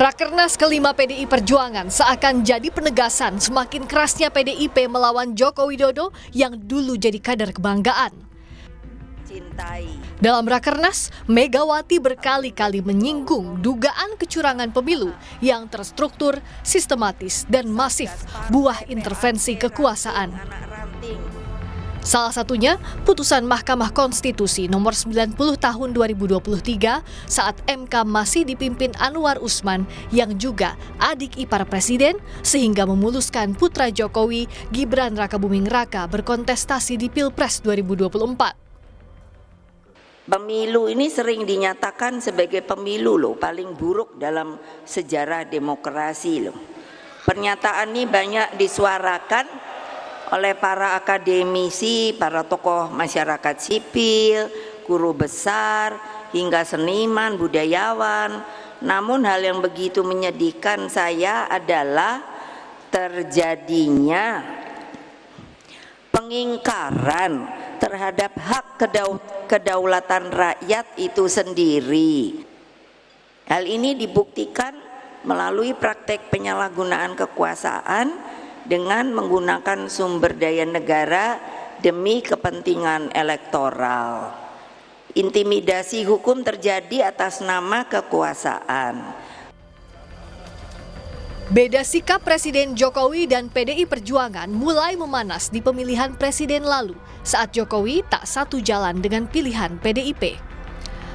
Rakernas kelima PDI Perjuangan seakan jadi penegasan semakin kerasnya PDIP melawan Joko Widodo yang dulu jadi kader kebanggaan. Dalam Rakernas, Megawati berkali-kali menyinggung dugaan kecurangan pemilu yang terstruktur, sistematis, dan masif buah intervensi kekuasaan. Salah satunya putusan Mahkamah Konstitusi nomor 90 tahun 2023 saat MK masih dipimpin Anwar Usman yang juga adik ipar presiden sehingga memuluskan putra Jokowi Gibran Rakabuming Raka berkontestasi di Pilpres 2024. Pemilu ini sering dinyatakan sebagai pemilu loh paling buruk dalam sejarah demokrasi loh. Pernyataan ini banyak disuarakan oleh para akademisi, para tokoh masyarakat sipil, guru besar, hingga seniman, budayawan. Namun hal yang begitu menyedihkan saya adalah terjadinya pengingkaran terhadap hak kedaulatan rakyat itu sendiri. Hal ini dibuktikan melalui praktek penyalahgunaan kekuasaan dengan menggunakan sumber daya negara demi kepentingan elektoral. Intimidasi hukum terjadi atas nama kekuasaan. Beda sikap Presiden Jokowi dan PDI Perjuangan mulai memanas di pemilihan presiden lalu saat Jokowi tak satu jalan dengan pilihan PDIP.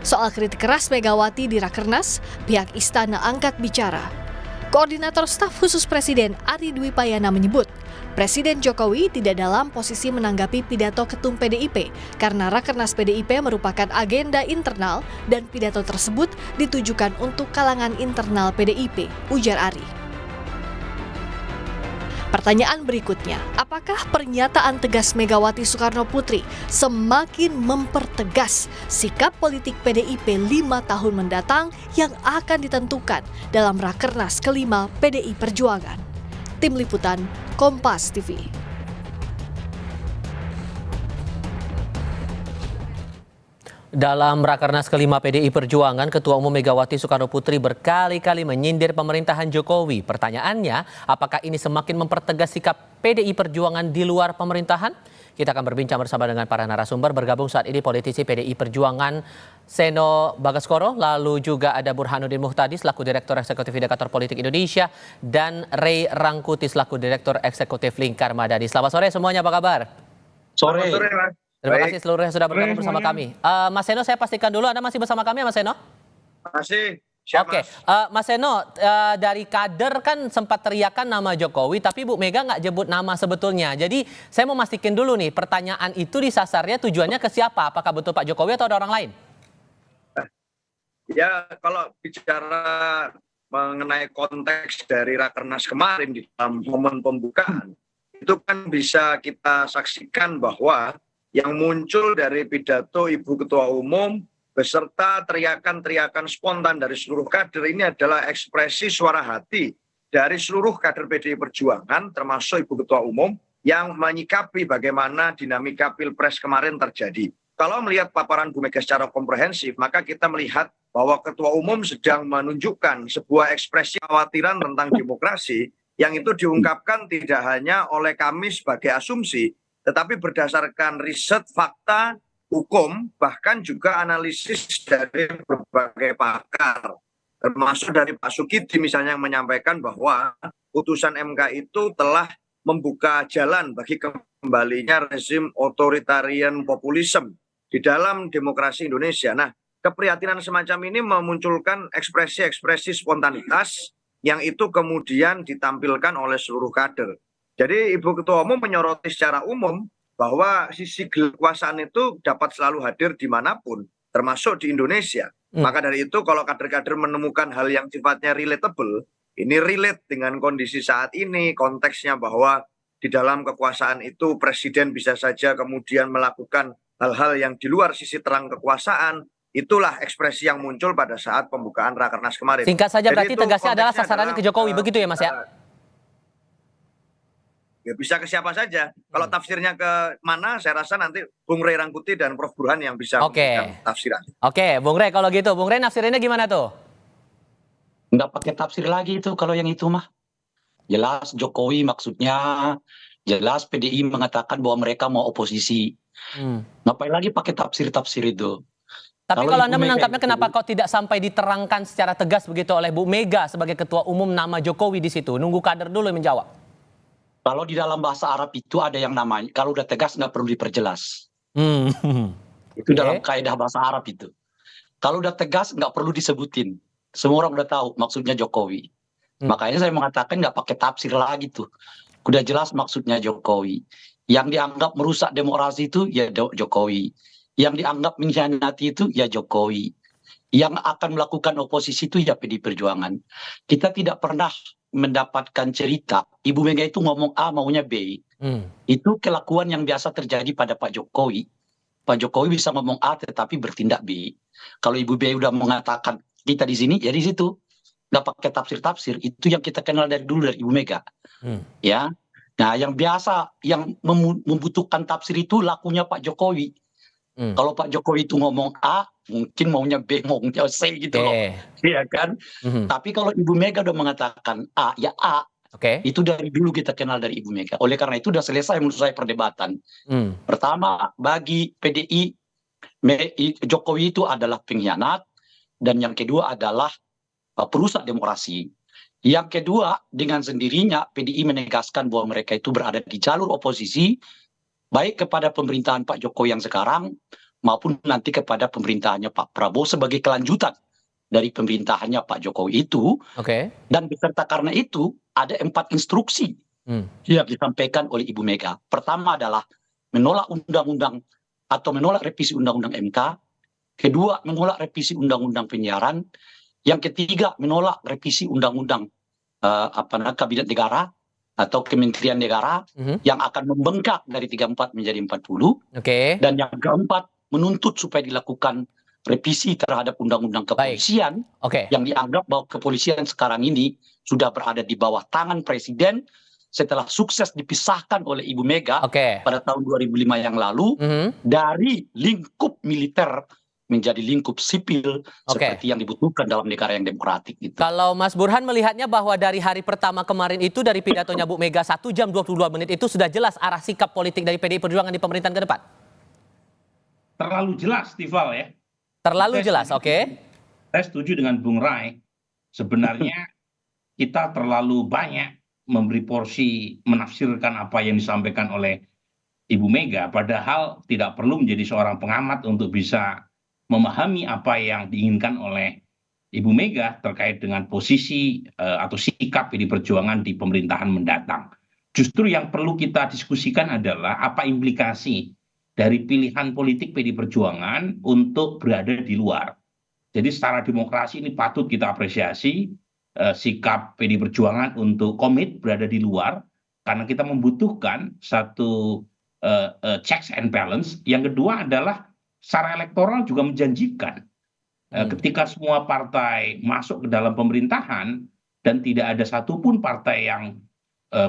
Soal kritik keras Megawati di Rakernas, pihak istana angkat bicara. Koordinator Staf Khusus Presiden Ari Dwi Payana menyebut, Presiden Jokowi tidak dalam posisi menanggapi pidato Ketum PDIP karena Rakernas PDIP merupakan agenda internal dan pidato tersebut ditujukan untuk kalangan internal PDIP, ujar Ari. Pertanyaan berikutnya, apakah pernyataan tegas Megawati Soekarno Putri semakin mempertegas sikap politik PDIP 5 tahun mendatang yang akan ditentukan dalam Rakernas kelima PDI Perjuangan? Tim Liputan, Kompas TV. Dalam Rakernas kelima PDI Perjuangan, Ketua Umum Megawati Soekarno Putri berkali-kali menyindir pemerintahan Jokowi. Pertanyaannya, apakah ini semakin mempertegas sikap PDI Perjuangan di luar pemerintahan? Kita akan berbincang bersama dengan para narasumber. Bergabung saat ini politisi PDI Perjuangan Seno Bagaskoro, lalu juga ada Burhanuddin Muhtadi selaku Direktur Eksekutif Indikator Politik Indonesia, dan Ray Rangkuti selaku Direktur Eksekutif Lingkar Madani. Selamat sore semuanya, apa kabar? Sore. Terima kasih seluruhnya sudah bergabung bersama kami. Mas Seno, saya pastikan dulu Anda masih bersama kami ya, Mas Seno? Masih. Siap, Oke, Mas Seno, dari kader kan sempat teriakan nama Jokowi, tapi Bu Mega nggak jebut nama sebetulnya. Jadi saya mau mastikin dulu nih, pertanyaan itu disasarnya tujuannya ke siapa? Apakah betul Pak Jokowi atau ada orang lain? Ya, kalau bicara mengenai konteks dari Rakernas kemarin di dalam momen pembukaan, itu kan bisa kita saksikan bahwa yang muncul dari pidato Ibu Ketua Umum beserta teriakan-teriakan spontan dari seluruh kader ini adalah ekspresi suara hati dari seluruh kader PDI Perjuangan termasuk Ibu Ketua Umum yang menyikapi bagaimana dinamika Pilpres kemarin terjadi. Kalau melihat paparan Bu Mega secara komprehensif, maka kita melihat bahwa Ketua Umum sedang menunjukkan sebuah ekspresi kekhawatiran tentang demokrasi yang itu diungkapkan tidak hanya oleh kami sebagai asumsi, tetapi berdasarkan riset, fakta, hukum, bahkan juga analisis dari berbagai pakar. Termasuk dari Pak Sukidi misalnya yang menyampaikan bahwa putusan MK itu telah membuka jalan bagi kembalinya rezim otoritarian populisme di dalam demokrasi Indonesia. Nah, keprihatinan semacam ini memunculkan ekspresi-ekspresi spontanitas yang itu kemudian ditampilkan oleh seluruh kader. Jadi Ibu Ketua Umum menyoroti secara umum bahwa sisi kekuasaan itu dapat selalu hadir dimanapun, termasuk di Indonesia. Maka dari itu kalau kader-kader menemukan hal yang sifatnya relatable, ini relate dengan kondisi saat ini, konteksnya bahwa di dalam kekuasaan itu presiden bisa saja kemudian melakukan hal-hal yang di luar sisi terang kekuasaan, itulah ekspresi yang muncul pada saat pembukaan Rakernas kemarin. Singkat saja, jadi berarti tegasnya adalah sasarannya ke Jokowi, begitu ya Mas ya? Ya bisa ke siapa saja. Kalau tafsirnya ke mana, saya rasa nanti Bung Ray Rangkuti dan Prof Burhan yang bisa memberikan tafsiran. Oke, Bung Ray kalau gitu. Bung Ray nafsirinnya gimana tuh? Nggak pakai tafsir lagi itu kalau yang itu mah. Jelas Jokowi maksudnya, jelas PDI mengatakan bahwa mereka mau oposisi. Hmm. Ngapain lagi pakai tafsir-tafsir itu? Tapi Kalau kalau Ibu Anda Mega menangkapnya itu, kenapa kok tidak sampai diterangkan secara tegas begitu oleh Bu Mega sebagai ketua umum nama Jokowi di situ? Nunggu kader dulu yang menjawab. kalau di dalam bahasa Arab itu ada yang namanya, kalau udah tegas nggak perlu diperjelas. Hmm. Itu Oke. dalam kaidah bahasa Arab itu. Kalau udah tegas nggak perlu disebutin. Semua orang udah tahu maksudnya Jokowi. Makanya saya mengatakan nggak pakai tafsir lagi tuh. Udah jelas maksudnya Jokowi. Yang dianggap merusak demokrasi itu ya Jokowi. Yang dianggap mengkhianati itu ya Jokowi. Yang akan melakukan oposisi itu ya PDI Perjuangan. Kita tidak pernah mendapatkan cerita Ibu Mega itu ngomong A maunya B. Itu kelakuan yang biasa terjadi pada Pak Jokowi. Pak Jokowi bisa ngomong A tetapi bertindak B. Kalau Ibu B udah mengatakan kita di sini, ya di situ. Nggak pakai tafsir-tafsir. Itu yang kita kenal dari dulu dari Ibu Mega. Ya. Nah, yang biasa, yang membutuhkan tafsir itu lakunya Pak Jokowi. Kalau Pak Jokowi itu ngomong A, mungkin maunya B, maunya C gitu loh. Iya kan? Tapi kalau Ibu Mega udah mengatakan A, ya A. Itu dari dulu kita kenal dari Ibu Mega. Oleh karena itu udah selesai menurut saya perdebatan. Pertama, bagi PDI, Jokowi itu adalah pengkhianat. Dan yang kedua adalah perusak demokrasi. Yang kedua, dengan sendirinya PDI menegaskan bahwa mereka itu berada di jalur oposisi, baik kepada pemerintahan Pak Jokowi yang sekarang, maupun nanti kepada pemerintahannya Pak Prabowo sebagai kelanjutan dari pemerintahannya Pak Jokowi itu. Dan beserta karena itu, ada 4 instruksi yang disampaikan oleh Ibu Mega. Pertama adalah menolak undang-undang atau menolak revisi undang-undang MK. Kedua, menolak revisi undang-undang penyiaran. Yang ketiga, menolak revisi undang-undang kabinet negara atau kementerian negara yang akan membengkak dari 34 menjadi 40. Dan yang keempat, menuntut supaya dilakukan revisi terhadap undang-undang kepolisian yang dianggap bahwa kepolisian sekarang ini sudah berada di bawah tangan presiden setelah sukses dipisahkan oleh Ibu Mega pada tahun 2005 yang lalu dari lingkup militer menjadi lingkup sipil seperti yang dibutuhkan dalam negara yang demokratik itu. Kalau Mas Burhan melihatnya bahwa dari hari pertama kemarin itu dari pidatonya Bu Mega 1 jam 22 menit itu sudah jelas arah sikap politik dari PDI Perjuangan di pemerintahan ke depan? Terlalu jelas, Tival ya. Terlalu jelas, Saya setuju dengan Bung Rai. Sebenarnya kita terlalu banyak memberi porsi menafsirkan apa yang disampaikan oleh Ibu Mega, padahal tidak perlu menjadi seorang pengamat untuk bisa memahami apa yang diinginkan oleh Ibu Mega terkait dengan posisi atau sikap PDI Perjuangan di pemerintahan mendatang. Justru yang perlu kita diskusikan adalah apa implikasi dari pilihan politik PDI Perjuangan untuk berada di luar. Jadi secara demokrasi ini patut kita apresiasi sikap PDI Perjuangan untuk komit berada di luar, karena kita membutuhkan satu checks and balance. Yang kedua adalah secara elektoral juga menjanjikan. Ketika semua partai masuk ke dalam pemerintahan dan tidak ada satupun partai yang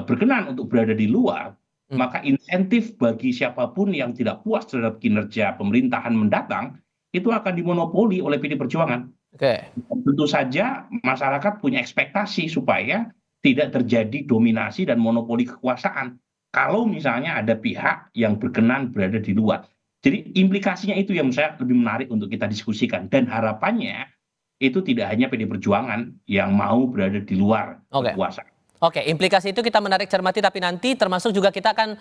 berkenan untuk berada di luar, maka insentif bagi siapapun yang tidak puas terhadap kinerja pemerintahan mendatang itu akan dimonopoli oleh PDI Perjuangan. Tentu saja masyarakat punya ekspektasi supaya tidak terjadi dominasi dan monopoli kekuasaan kalau misalnya ada pihak yang berkenan berada di luar. Jadi implikasinya itu yang saya lebih menarik untuk kita diskusikan, dan harapannya itu tidak hanya PDI Perjuangan yang mau berada di luar kekuasaan. Implikasi itu kita menarik cermati, tapi nanti termasuk juga kita akan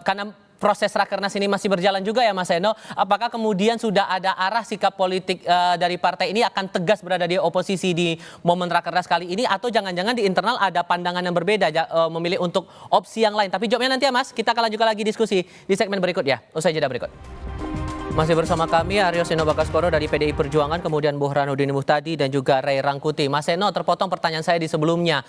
karena proses rakernas ini masih berjalan juga ya Mas Eno, apakah kemudian sudah ada arah sikap politik dari partai ini akan tegas berada di oposisi di momen rakernas kali ini, atau jangan-jangan di internal ada pandangan yang berbeda memilih untuk opsi yang lain? Tapi jawabnya nanti ya Mas, kita akan lanjutkan lagi diskusi di segmen berikutnya, usai jeda berikut. Masih bersama kami Aryo Seno Bakaskoro dari PDI Perjuangan, kemudian Burhanuddin Muhtadi dan juga Ray Rangkuti. Mas Seno, terpotong pertanyaan saya di sebelumnya.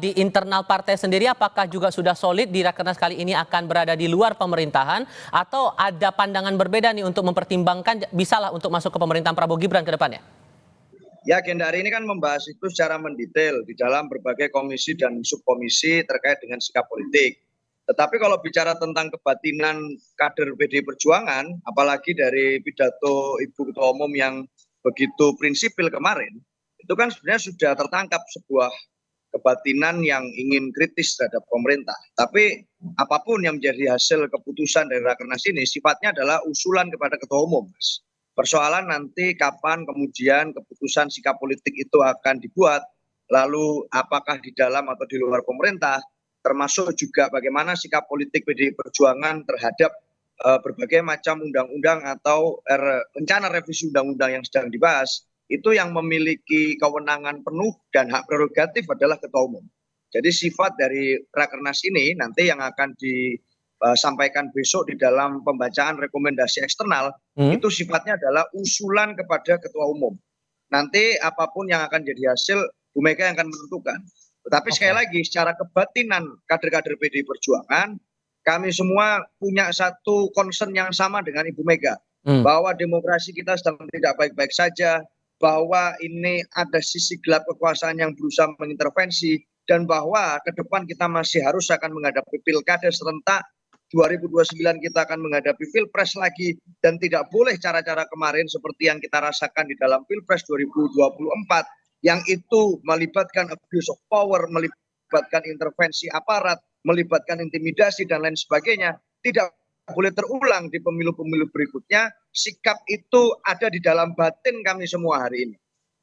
Di internal partai sendiri apakah juga sudah solid di rakernas kali ini akan berada di luar pemerintahan, atau ada pandangan berbeda nih untuk mempertimbangkan bisalah untuk masuk ke pemerintahan Prabowo Gibran ke depannya? Ya, agenda hari ini kan membahas itu secara mendetail di dalam berbagai komisi dan subkomisi terkait dengan sikap politik. Tetapi kalau bicara tentang kebatinan kader PDI Perjuangan, apalagi dari pidato Ibu Ketua Umum yang begitu prinsipil kemarin, itu kan sebenarnya sudah tertangkap sebuah kebatinan yang ingin kritis terhadap pemerintah. Tapi apapun yang menjadi hasil keputusan dari Rakernas ini sifatnya adalah usulan kepada Ketua Umum, Mas. Persoalan nanti kapan kemudian keputusan sikap politik itu akan dibuat, lalu apakah di dalam atau di luar pemerintah, termasuk juga bagaimana sikap politik PDI Perjuangan terhadap berbagai macam undang-undang atau rencana revisi undang-undang yang sedang dibahas, itu yang memiliki kewenangan penuh dan hak prerogatif adalah Ketua Umum. Jadi sifat dari Rakernas ini nanti yang akan disampaikan besok di dalam pembacaan rekomendasi eksternal, itu sifatnya adalah usulan kepada Ketua Umum. Nanti apapun yang akan jadi hasil, Bu Mega yang akan menentukan. Tetapi sekali lagi, secara kebatinan kader-kader PDI Perjuangan, kami semua punya satu concern yang sama dengan Ibu Mega, bahwa demokrasi kita sedang tidak baik-baik saja, bahwa ini ada sisi gelap kekuasaan yang berusaha mengintervensi, dan bahwa ke depan kita masih harus akan menghadapi pilkada serentak, 2029 kita akan menghadapi pilpres lagi, dan tidak boleh cara-cara kemarin seperti yang kita rasakan di dalam pilpres 2024, yang itu melibatkan abuse of power, melibatkan intervensi aparat, melibatkan intimidasi dan lain sebagainya, tidak boleh terulang di pemilu-pemilu berikutnya. Sikap itu ada di dalam batin kami semua hari ini.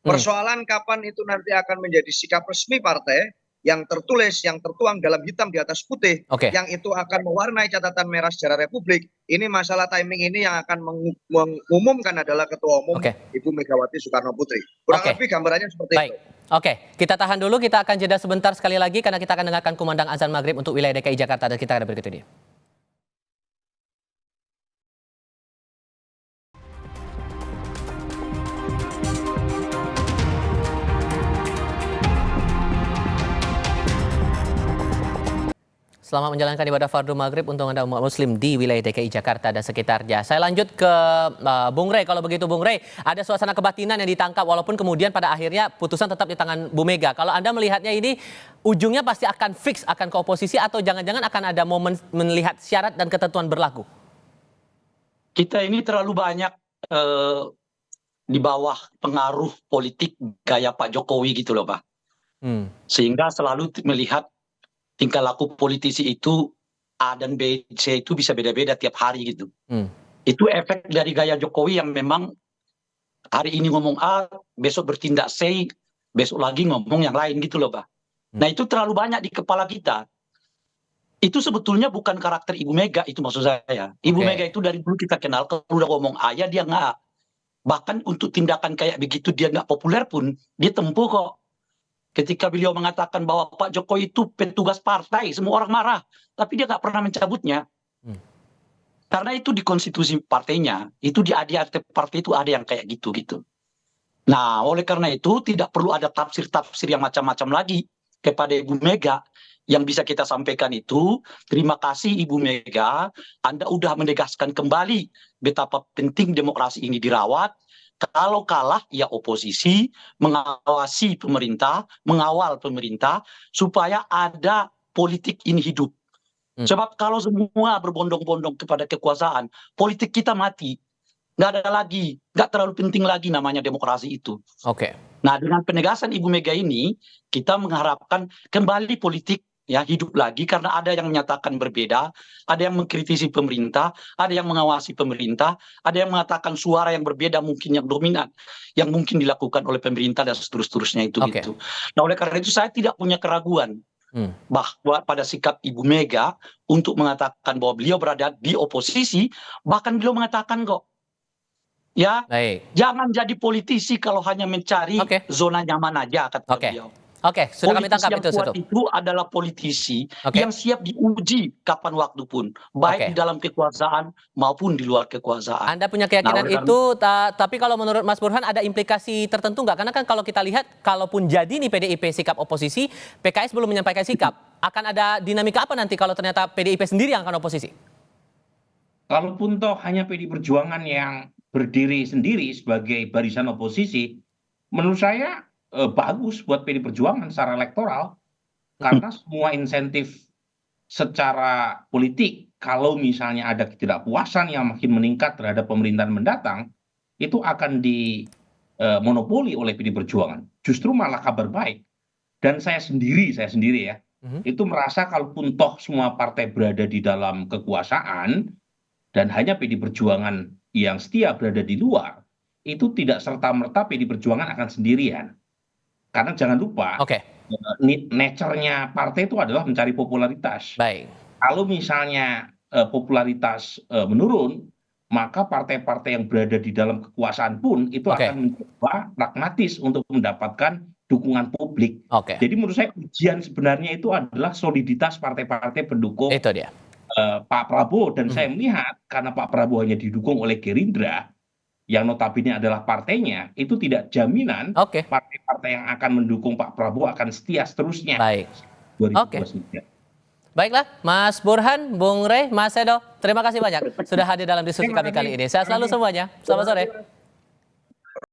Persoalan kapan itu nanti akan menjadi sikap resmi partai yang tertulis, yang tertuang dalam hitam di atas putih, yang itu akan mewarnai catatan merah sejarah Republik. Ini masalah timing ini yang akan mengumumkan adalah Ketua Umum Ibu Megawati Soekarno Putri. Kurang lebih gambarannya seperti itu. Oke, kita tahan dulu, kita akan jeda sebentar sekali lagi karena kita akan dengarkan kumandang azan maghrib untuk wilayah DKI Jakarta, dan kita ada berikut ini. Selamat menjalankan ibadah fardu maghrib untuk Anda umat muslim di wilayah DKI Jakarta dan sekitarnya. Saya lanjut ke Bung Rey. Kalau begitu Bung Rey, ada suasana kebatinan yang ditangkap walaupun kemudian pada akhirnya putusan tetap di tangan Bu Mega. Kalau Anda melihatnya ini ujungnya pasti akan fix, akan ke oposisi, atau jangan-jangan akan ada momen melihat syarat dan ketentuan berlaku? Kita ini terlalu banyak di bawah pengaruh politik gaya Pak Jokowi gitu loh Pak. Sehingga selalu melihat tingkah laku politisi itu A dan B, C itu bisa beda-beda tiap hari gitu. Itu efek dari gaya Jokowi yang memang hari ini ngomong A, besok bertindak C, besok lagi ngomong yang lain gitu loh Pak. Nah itu terlalu banyak di kepala kita. Itu sebetulnya bukan karakter Ibu Mega, itu maksud saya. Ibu Mega itu dari dulu kita kenal, kalau udah ngomong A ya dia nggak A. Bahkan untuk tindakan kayak begitu dia nggak populer pun, dia tempuh kok. Ketika beliau mengatakan bahwa Pak Jokowi itu petugas partai, semua orang marah. Tapi dia nggak pernah mencabutnya. Karena itu di konstitusi partainya, itu di ADART partai itu ada yang kayak gitu-gitu. Nah, oleh karena itu tidak perlu ada tafsir-tafsir yang macam-macam lagi kepada Ibu Mega. Yang bisa kita sampaikan itu, terima kasih Ibu Mega, Anda udah menegaskan kembali betapa penting demokrasi ini dirawat. Kalau kalah ya oposisi, mengawasi pemerintah, mengawal pemerintah supaya ada politik ini hidup. Sebab kalau semua berbondong-bondong kepada kekuasaan, politik kita mati. Nggak ada lagi, nggak terlalu penting lagi namanya demokrasi itu. Nah dengan penegasan Ibu Mega ini, kita mengharapkan kembali politik ya hidup lagi, karena ada yang menyatakan berbeda, ada yang mengkritisi pemerintah, ada yang mengawasi pemerintah, ada yang mengatakan suara yang berbeda mungkin yang dominan, yang mungkin dilakukan oleh pemerintah dan seterusnya itu gitu. Nah oleh karena itu saya tidak punya keraguan bahwa pada sikap Ibu Mega untuk mengatakan bahwa beliau berada di oposisi, bahkan beliau mengatakan kok ya jangan jadi politisi kalau hanya mencari zona nyaman aja kata beliau. Sudah kami tangkap itu. Itu adalah politisi yang siap diuji kapan waktu pun, baik di dalam kekuasaan maupun di luar kekuasaan. Anda punya keyakinan itu, tapi kalau menurut Mas Burhan ada implikasi tertentu nggak? Karena kan kalau kita lihat, kalaupun jadi nih PDIP sikap oposisi, PKS belum menyampaikan sikap. Akan ada dinamika apa nanti kalau ternyata PDIP sendiri yang akan oposisi? Kalaupun toh hanya PDI Perjuangan yang berdiri sendiri sebagai barisan oposisi, menurut saya bagus buat PDI Perjuangan secara elektoral, karena semua insentif secara politik, kalau misalnya ada ketidakpuasan yang makin meningkat terhadap pemerintahan mendatang, itu akan monopoli oleh PD Perjuangan. Justru malah kabar baik. Dan saya sendiri ya, itu merasa kalaupun toh semua partai berada di dalam kekuasaan dan hanya PD Perjuangan yang setia berada di luar, itu tidak serta-merta PD Perjuangan akan sendirian. Karena jangan lupa, nature-nya partai itu adalah mencari popularitas. Baik. Kalau misalnya popularitas menurun, maka partai-partai yang berada di dalam kekuasaan pun itu akan mencoba pragmatis untuk mendapatkan dukungan publik. Jadi menurut saya ujian sebenarnya itu adalah soliditas partai-partai pendukung Itu dia. Pak Prabowo. Dan saya melihat karena Pak Prabowo hanya didukung oleh Gerindra, yang notabene adalah partainya, itu tidak jaminan partai-partai yang akan mendukung Pak Prabowo akan setia seterusnya. Baik. 2023. Baiklah, Mas Burhan, Bung Rey, Mas Edo, terima kasih banyak sudah hadir dalam diskusi kami kali ini. Sehat selalu semuanya. Selamat sore.